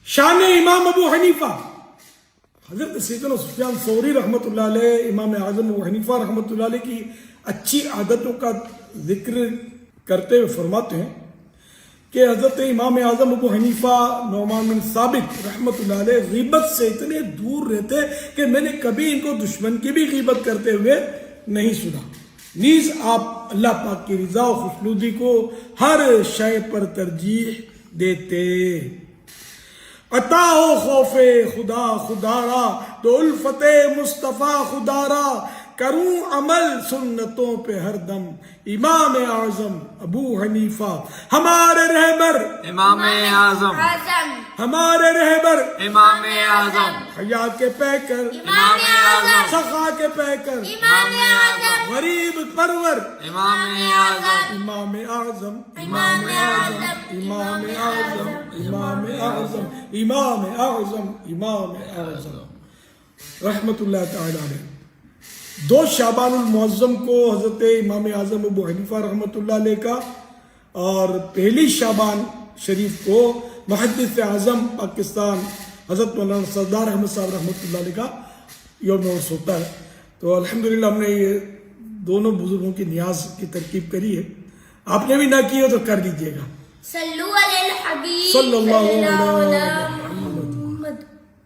شان امام ابو حنیفہ، حضرت سیدنا سفیان ثوری رحمۃ اللہ علیہ، امام اعظم ابو حنیفہ رحمۃ اللہ علیہ کی اچھی عادتوں کا ذکر کرتے ہوئے فرماتے ہیں کہ حضرت امام اعظم ابو حنیفہ نعمان بن ثابت رحمۃ اللہ علیہ غیبت سے اتنے دور رہتے کہ میں نے کبھی ان کو دشمن کی بھی غیبت کرتے ہوئے نہیں سنا۔ نیز آپ اللہ پاک کی رضا و خوشنودی کو ہر شے پر ترجیح دیتے۔ عطا ہو خوف خدا خدارا تو الفت مصطفیٰ خدارا، کروں عمل سنتوں پہ ہر دم امام اعظم ابو حنیفہ ہمارے رہبر، امام اعظم ہمارے رہبر، امام اعظم حیا کے پیکر، امام اعظم سخا کے پیکر، امام اعظم غریب پرور، امام اعظم امام اعظم، امام اعظم، امام اعظم، امام اعظم، امام اعظم، امام اعظم رحمت اللہ تعالی علیہ۔ 2 شعبان المعظم کو حضرت امام اعظم ابو حنیفہ رحمۃ اللہ علیہ کا، اور 1 شعبان شریف کو محدث اعظم پاکستان حضرت مولانا سردار احمد صاحب رحمۃ اللہ علیہ کا یوم عرس ہوتا ہے۔ تو الحمدللہ ہم نے یہ دونوں بزرگوں کی نیاز کی ترکیب کری ہے، آپ نے بھی نہ کی ہو تو کر دیجیے گا۔ صلو علی الحبیب صلی اللہ علیہ صلی اللہ علیہ